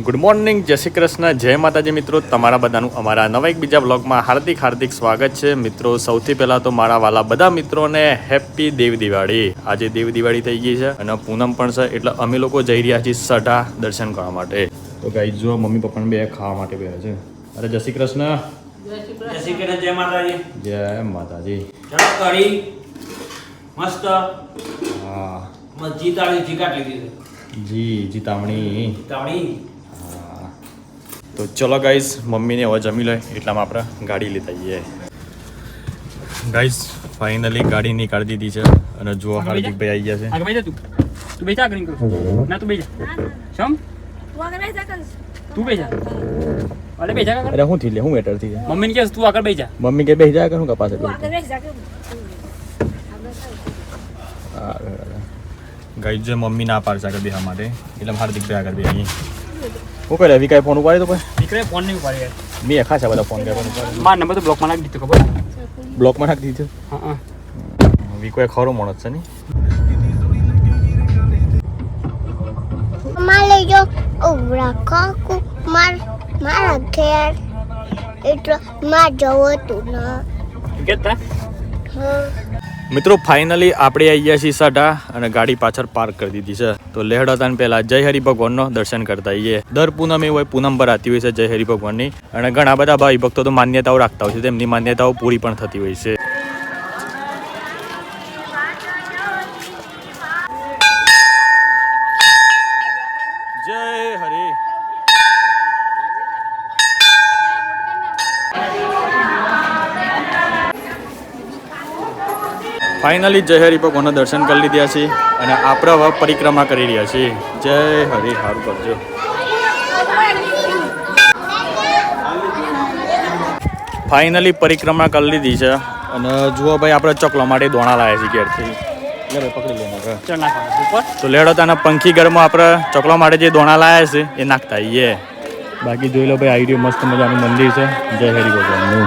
Good morning, જય શ્રી કૃષ્ણ, જય માતાજી મિત્રો. તમારા બધાનું અમારા નવા એક બીજા બ્લોગમાં હાર્દિક સ્વાગત છે મિત્રો. સૌથી પહેલાં તો મારા વાલા બધા મિત્રોને હેપી દેવ દિવાળી. આજે દેવ દિવાળી થઈ ગઈ છે અને પૂનમ પણ છે, એટલે અમે લોકો જઈ રહ્યા છીએ સઢા દર્શન કરવા માટે. તો ગાઈસ જો મમ્મી પપ્પાને બે ખાવા માટે બેઠા છે. અરે જય શ્રી કૃષ્ણ. જય શ્રી કૃષ્ણ, જય માતાજી. જય માતાજી. ચલો કરી મસ્ત. હા જીતાળી જીકાટ લીધી છે. જીતામણી. જીતાણી. તો ચલો ગાઈસ, મમ્મીને હવે જમી લે એટલામાં આપણે ગાડી લેતા આવીએ. ગાઈસ ફાઇનલી ગાડી નીકાળી દીધી છે અને જુઓ હાર્દિકભાઈ આવી ગયા છે. આગળ બેજા તું બેજા આગળ નીકળ ના તું બેજા શમ તું આગળ બેજા કર તું બેજા અરે બેજા કર. અરે હું થી લે હું મેટર થી મમ્મીને કહે તું આગળ બેજા. મમ્મી કે બેહી જા કરું કે પાસે તું આગળ બેજા કર ગાઈસ જે મમ્મી ના પાડશે આગળ બેહવા માટે એટલે હાર્દિકભાઈ આગળ બેહી. હું કરે રવિ કાંઈ ફોન ઉપાડ્યો તો કોઈ નીકળે ફોન નહીં ઉપાડી યાર. મેં ખાસા બધા ફોન કર્યા પણ માર નંબર તો બ્લોકમાં નાખી દીધો ખબર. બ્લોકમાં નાખી દીધું. હા હા વિકોએ ખરો માણસ છે ને. માલે જો ઓવરા કાકુ મારા ઘેર એટલે માં જવો તું ના કેતા મિત્રો ફાઇનલી આપણે આવી ગયા છીએ સઢા અને ગાડી પાછળ પાર્ક કરી દીધી છે. તો લેહડાતાન પહેલા જય હરિ ભગવાનનો દર્શન કરતા આવીએ. દર પૂનમે હોય પૂનમ પર આતી હોય છે જય હરિ ભગવાનની, અને ઘણા બધા ભાઈ ભક્તો તો માન્યતાઓ રાખતા હોય છે, તેમની માન્યતાઓ પૂરી પણ થતી હોય છે. જય હરિ. ફાઇનલી જય હરિ ભગવાનના દર્શન કરી લીધા છે અને આપણે હવે પરિક્રમા કરી રહ્યા છીએ. જય હરિ. સારું કરજો. ફાઇનલી પરિક્રમા કરી લીધી છે અને જુઓ ભાઈ આપણે ચકલા માટે દોણા લાવ્યા છીએ ઘેરથી. લે ભાઈ પકડી લેના ચલ નાખવા ઉપર. તો લેડોતાના પંખી ઘરમાં આપણે ચકલા માટે જે દોણા લાવ્યા છે એ નાખતા આવીએ. બાકી જોઈ લો ભાઈ આવી રહ્યું મસ્ત મજાનું મંદિર છે જય હરિ ભગવાનનું.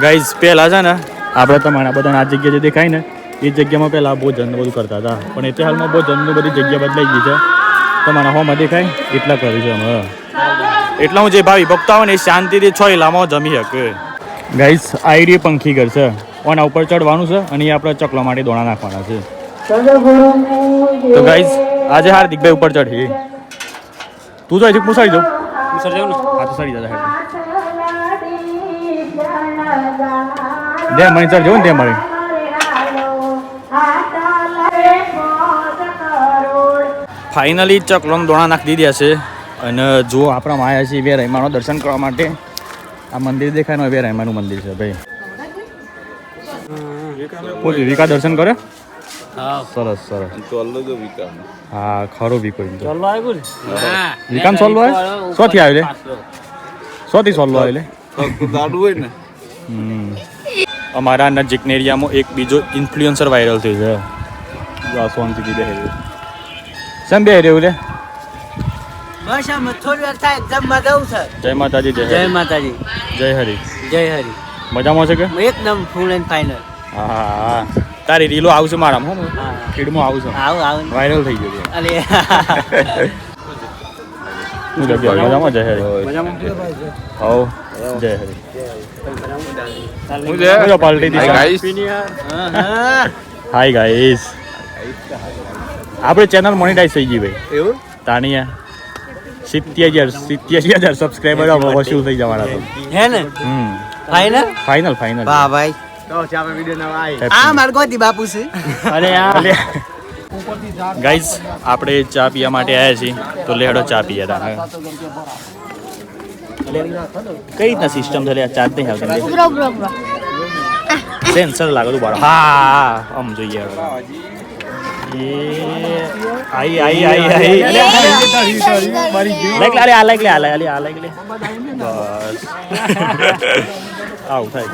ગાઈઝ પહેલાં છે ને આપણે તમારા બધાને આ જગ્યા જે દેખાય ને એ જગ્યામાં પહેલાં ભોજન બધું કરતા હતા, પણ એટલે હાલમાં ભોજનની બધી જગ્યા બદલાઈ ગઈ છે. તમારા હોમાં દેખાય એટલા કર્યું છે અમે. એટલા હું જે ભાવી ભક્તો આવે ને એ શાંતિથી છ ઇલામાં જમી શકે. ગાઈસ આઈડી પંખી ઘર છે, ઓના ઉપર ચડવાનું છે અને એ આપણે ચકલા માટે દોણા નાખવાના છે. તો ગાઈસ આજે હાર્દિકભાઈ ઉપર ચઢી. તું તો હું સડી જાઉં. હું સર જાઉં ને. હા તો સડી જતા દે મને ચડ જવું ને તે મળે. ફાઇનલી ચકલોને દોણા નાખી દીધા છે અને જો આપણા માયા છીએ બે રહીમાનો દર્શન કરવા માટે. આ મંદિર દેખાય ને બે રહીમાનું મંદિર છે ભાઈ. વિકા દર્શન કરે. હા સરસ સરસ. હા ખરો વિકો. ચાલો આવ્યો ને. હા વિકામ સોલ્વ આવે શોથી આવે શોથી સોલ્વ આવે અમારા નજીકના એરિયામાં એક બીજો ઇન્ફ્લુએન્સર વાયરલ થયો છે. સોનથી બે સેમ બે રહ્યું લે. બસ આમ થોડી વાર થાય જમવા જવું છે. જય માતાજી. જય માતાજી. જય હરિ. જય હરિ. મજામાં છે કે એકદમ ફૂલ એન્ડ ફાઇનલ. હા તારી રીલો આવશે મારામાં. હો હા ફીડમાં આવશે. આવું આવું વાયરલ થઈ ગયો છે. અરે હું જગ્યા મજામાં. જય હરિ. મજામાં. હો જય હરિ. હું પાલટી દી. Hi guys. આપણે ચેનલ મોનેટાઈઝ થઈ ગઈ ભાઈ. એવું તાણિયા 87,000 સબસ્ક્રાઇબર વસૂલ થઈ જવાના તો. હે ને ફાઇનલ ફાઇનલ. વાહ ભાઈ. આ માર્ગોતી બાપુ છે. અરે યાર ગાઈસ આપણે ચા પીવા માટે આવ્યા છીએ, તો લેડો ચા પીએ તા. કઈ રીતના સિસ્ટમ છે ચાર્જ નહીં આવતી. બ્રો સેન્સર લાગે તું બાળા. હા આમ જોઈએ. આઈ લાઈક લે બસ આવું થાય.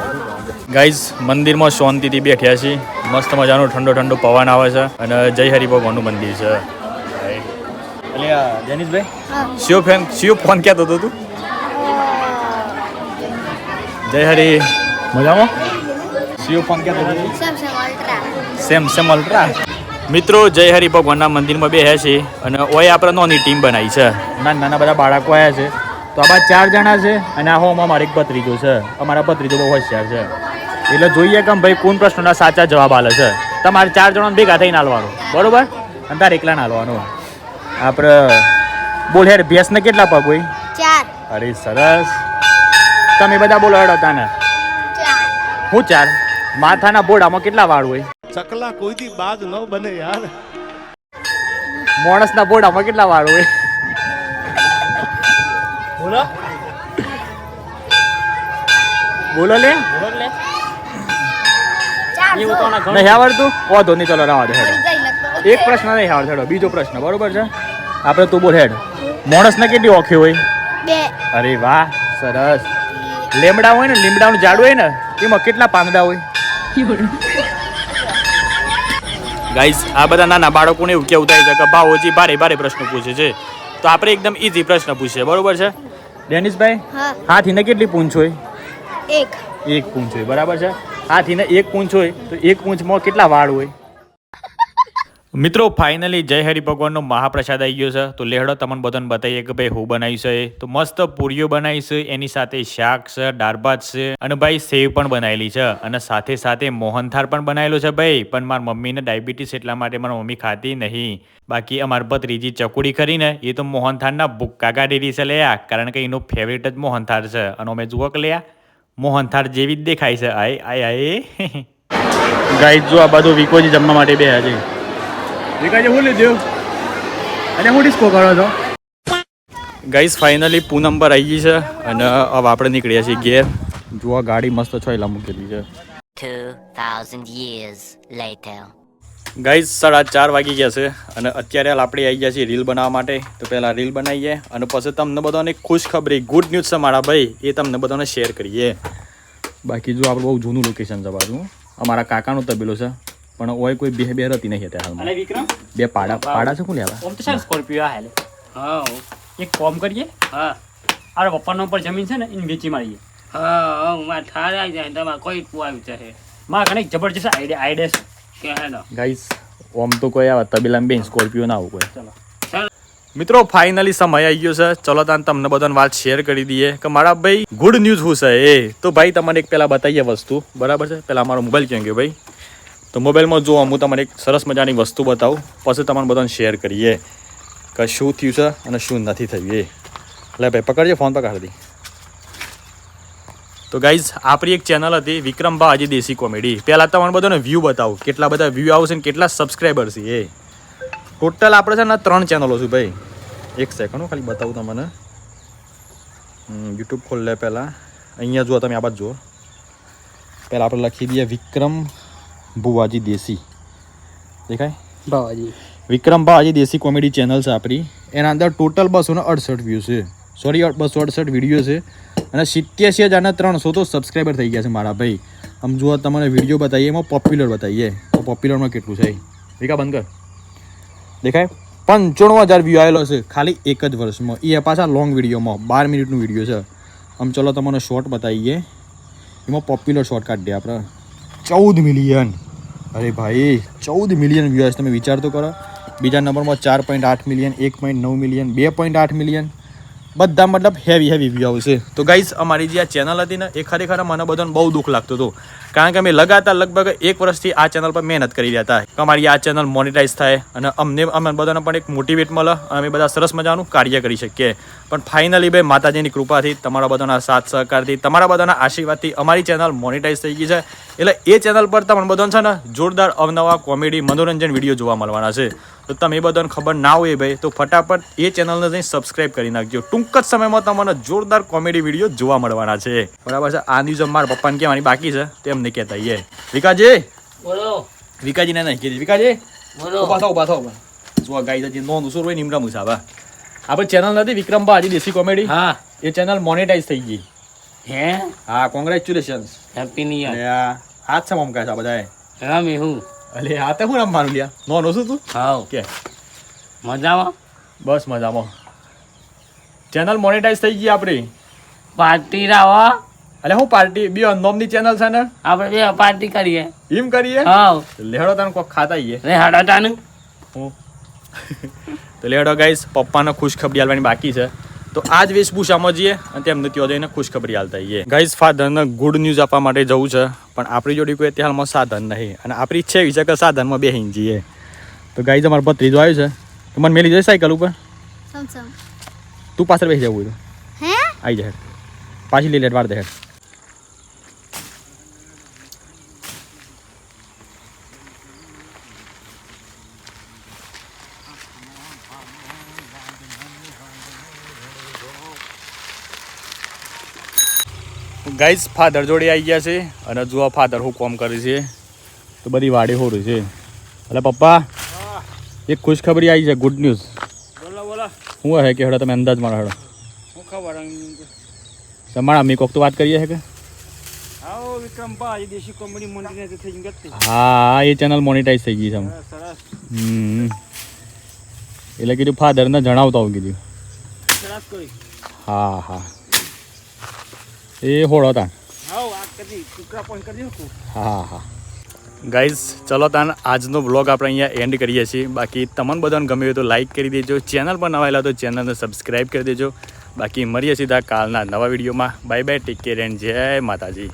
ગાઈઝ મંદિરમાં શાંતિથી બેઠ્યા છીએ. મસ્ત મજાનો ઠંડો પવન આવે છે અને જય હરિ ભગવાનનું મંદિર છે. એટલે જનીશભાઈ શિવ ફોન કહેતો હતો તું. જય હરિ. મજામાં. શિવ ફોન કહેતો હતો. Sam ultra. મિત્રો જય હરિ ભગવાનના મંદિરમાં બેહ્યા છે અને ઓય આપણે નોની ટીમ બનાવી છે નાના નાના બધા બાળકો આવ્યા છે તો આ બધા 4 જણા છે અને આ હોમાં મારો એક ભત્રીજો છે અમારા ભત્રીજો બહુ હોશિયાર છે એટલે જોઈએ કે ભાઈ કોણ પ્રશ્નના સાચા જવાબ આલે છે તમારે 4 જણાને ભેગા થઈને હાલવાનું બરોબર અને તારે એકલા હાલવાનું આપણે બોલ હેડ ભેંસને કેટલા પગ હોય 4 અરે સરસ તમે બધા બોલો હેડો તાને 4 હું 4 માથાના બોડામાં કેટલા વાળ હોય ચકલા કોઈથી બાજ ન બને યાર માણસના બોડામાં કેટલા વાળ હોય બોલો બોલો લે બોલો લે 4 એવું તો ના ઘણું. નહીં આવડતું વાંધો નહીં ચલો રવા દે હેડો જઈ લખો એક પ્રશ્ન નહીં આવડતો હેડો બીજો પ્રશ્ન બરોબર છે આપણે તું બોલ હેડ માણસને કેટલી ઓખી હોય 2 અરે વાહ સરસ લીમડા હોય ને લીમડાનું ઝાડ હોય ને એમાં કેટલા પાંદડા હોય ગાઈઝ આ બધા નાના બાળકોને એવું કેવું થાય છે કે ભાવોજી ભારે ભારે પ્રશ્નો પૂછે છે તો આપણે એકદમ ઈઝી પ્રશ્ન પૂછીએ બરોબર છે ડેનિસભાઈ હા હાથીને કેટલી પૂંછ હોય 1 એક પૂંછ હોય બરાબર છે હાથીને એક પૂંછ હોય તો એક પૂંછમાં કેટલા વાળ હોય મિત્રો ફાઇનલી જય હરિ ભગવાનનો મહાપ્રસાદ આવી ગયો છે તો લેહડો તમને બધાને બતાવીએ કે ભાઈ હું બનાવી છે તો મસ્ત પૂરીઓ બનાવી છે એની સાથે શાક છે દાળ ભાત છે અને ભાઈ સેવ પણ બનાવેલી છે અને સાથે સાથે મોહનથાળ પણ બનાવેલો છે ભાઈ પણ મારી મમ્મીને ડાયાબિટીસ એટલા માટે મારી મમ્મી ખાતી નહીં બાકી અમારી ભત્રીજી ચકુડી કરીને એ તો મોહનથાળના ભૂક્કા કાઢી રહી છે લેયા કારણ કે એનો ફેવરેટ જ મોહનથાળ છે અને અમે જુઓ કે લેયા મોહનથાળ જેવી જ દેખાય છે આય ગાઈસ જો આ બધું વિકોજી જમવા માટે બે છે વિકાજી હું લીધું અને હું ડિસ્કો કરો છો ગાઈસ ફાઇનલી પૂનમ પર આવી ગઈ છે અને હવે આપણે નીકળ્યા છીએ ઘેર જો આ ગાડી મસ્ત છોયલા મૂકેલી છે 2,000 years later. ગાઈસ 4:30 વાગી ગયા છે અને અત્યારે હાલ આપણે આવી ગયા છીએ રીલ બનાવવા માટે તો પહેલાં રીલ બનાવીએ અને પછી તમને બધાને ખુશ ખબરી ગુડ ન્યૂઝ છે મારા ભાઈ એ તમને બધાને શેર કરીએ બાકી જો આપણે બહુ જૂનું લોકેશન છે બાજુ અમારા કાકાનું તબેલો છે પણ ઓય કોઈ બે હતી નહીં અત્યારે હાલમાં અને વિક્રમ બે પાડા છે કોણ લેવા ઓમ તો સારું સ્કોર્પિયો આ હાલે હા એક કામ કરીએ હા આ પપ્પાનો ઉપર જમીન છે ને એને વેચી મારીએ હા મારે ઠાર આવી જાય તમારે કોઈ પુઆવી છે મારા કને એક જબરજસ્ત આઈડિયા છે કે હેલો ગાઈસ ઓમ તો કોઈ આવે તબેલામાં બેન સ્કોર્પિયો ના આવું કોઈ ચલો મિત્રો ફાઇનલી સમય આવી ગયો છે ચલો તાન તમને બધાને વાત શેર કરી દઈએ કે મારા ભાઈ ગુડ ન્યૂઝ શું છે એ તો ભાઈ તમને એક પહેલાં બતાવીએ વસ્તુ બરાબર છે પહેલાં મારો મોબાઈલ ક્યાં ગયો ભાઈ તો મોબાઈલમાં જો હું તમને એક સરસ મજાની વસ્તુ બતાવું પછી તમને બધાને શેર કરીએ કે શું થયું છે અને શું નથી થયું એ લે ભાઈ પકડજે ફોન પકડી દી તો ગાઈઝ આપણી એક ચેનલ હતી વિક્રમભા આજે દેશી કોમેડી પહેલાં તમને બધાને વ્યૂ બતાવું કેટલા બધા વ્યૂ આવશે ને કેટલા સબસ્ક્રાઈબર છે એ ટોટલ આપણે છે ને 3 ચેનલો છે ભાઈ એક સેકન્ડ ખાલી બતાવું તમને યુટ્યુબ ખોલ લે પહેલાં અહીંયા જુઓ તમે આ બાજુ જુઓ પહેલાં આપણે લખી દઈએ વિક્રમ ભુવાજી દેશી દેખાય બાવાજી વિક્રમ ભુવાજી દેશી કોમેડી ચેનલ છે આપણી એના અંદર ટોટલ 268 વ્યૂ છે સોરી 268 વિડીયો છે અને 87,300 તો સબસ્ક્રાઈબર થઈ ગયા છે મારા ભાઈ આમ જુઓ તમને વિડીયો બતાવીએ એમાં પોપ્યુલર બતાવીએ તો પોપ્યુલરમાં કેટલું છે વિકા બંધ કર દેખાય 95,000 વ્યૂ આવેલો છે ખાલી એક જ વર્ષમાં એ પાછા લોંગ વિડીયોમાં 12 મિનિટનું વિડીયો છે આમ ચલો તમને શોર્ટ બતાવીએ એમાં પોપ્યુલર શોર્ટ કાઢીએ આપણે 14 મિલિયન અરે ભાઈ 14 મિલિયન વ્યૂઅર્સ તમે વિચાર તો કરો બીજા નંબરમાં 4.8 મિલિયન 1.9 મિલિયન 2.8 મિલિયન બધા મતલબ હેવી વ્યૂ આવશે તો ગાઈઝ અમારી જે આ ચેનલ હતી ને એ ખરેખર મને બધાને બહુ દુઃખ લાગતું હતું કારણ કે અમે લગાતાર લગભગ 1 વર્ષથી આ ચેનલ પર મહેનત કરી રહ્યા હતા કે અમારી આ ચેનલ મોનિટાઈઝ થાય અને અમે બધાને પણ એક મોટિવેટ મળે અમે બધા સરસ મજાનું કાર્ય કરી શકીએ પણ ફાઇનલી ભાઈ માતાજીની કૃપાથી તમારા બધાના સાથ સહકારથી તમારા બધાના આશીર્વાદથી અમારી ચેનલ મોનિટાઈઝ થઈ ગઈ છે એટલે એ ચેનલ પર તમને બધાને છે ને જોરદાર અવનવા કોમેડી મનોરંજન વિડીયો જોવા મળવાના છે તો તમે એ બધાને ખબર ના હોય ભાઈ તો ફટાફટ એ ચેનલને જઈને સબસ્ક્રાઈબ કરી નાખજો ટૂંક જ સમયમાં તમને જોરદાર કોમેડી વિડીયો જોવા મળવાના છે બરાબર છે આ ન્યૂઝ મારા પપ્પાને કહેવાની બાકી છે તેમ નહીં કહેતા એ વિકાજી બોલો વિકાજીને નહીં કીધી વિકાજી બોલો ઉભા થાવ જો ગાઈ જતી નો નુસુર હોય નિમરા મુસાબા આપણે ચેનલ નથી વિક્રમભા આજે દેશી કોમેડી હા એ ચેનલ મોનેટાઈઝ થઈ ગઈ હે હા કોંગ્રેચ્યુલેશન્સ હેપી ન્યુ યર હાથ છે મમકા છે બધા રામી હું અલે આ તો હું રમવાનું લ્યા નો શું તું હાઉ કે મજામાં બસ મજામાં ચેનલ મોનેટાઈઝ થઈ ગઈ આપણી પાર્ટી રાવો એટલે હું પાર્ટી બી અનોમની ચેનલ છે ને આપણે બે પાર્ટી કરીએ એમ કરીએ હા લેડો તને કોક ખાતા આવીએ રે હાડાટાનું હું તો લેડો ગાઈસ પપ્પાને ખુશખબરી આલવાની બાકી છે તો આજ વેશભૂષામાં જઈએ અને તેમને ત્યાં જઈને ખુશખબરી આલતા આવીએ ગાઈસ ફાધરને ગુડ ન્યૂઝ આપવા માટે જવું છે પણ આપણી જોડે કોઈ અત્યારમાં સાધન નહીં અને આપણી ઈચ્છા એવી છે કે સાધનમાં બેસીને જઈએ તો ગાઈસ અમારો ભત્રીજો આવ્યો છે તો મને મેલી જાય સાયકલ ઉપર તું પાછળ બેસી જવું તો હે આવી જાય પાછી લઈ લે વાર દે હેડ ગાઈઝ ફાધર જોડે આવી ગયા છે અને જુઓ ફાધર હું કોમ કરે છે તો બધી વાડી હોરું છે એટલે પપ્પા એક ખુશખબરી આવી છે ગુડ ન્યૂઝ બોલો બોલો શું હે કે હેડો તમે અંદાજ મારો હેડો હું ખબર તમારા અમ્મી કોક તો વાત કરીએ છે કે આવો વિક્રમભાઈ દેશી કોમેડી મંડી ને થઈ ગઈ હા એ ચેનલ મોનિટાઈઝ થઈ ગઈ છે સરસ એટલે કીધું ફાધરને જણાવતા આવું કીધું સરસ કરી હા હા એ હોળો તા આવો આ કરી ટુકડા પોઈન્ટ કરી દઉં હા હા ગાઈઝ ચલો તાન આજનો વ્લોગ આપણે અહીંયા એન્ડ કરીએ છીએ બાકી તમને બધાને ગમે હોય તો લાઈક કરી દેજો ચેનલ પર નવા આવેલા તો ચેનલને સબસ્ક્રાઈબ કરી દેજો બાકી મળીએ સીધા કાલના નવા વિડીયોમાં bye bye take care and જય માતાજી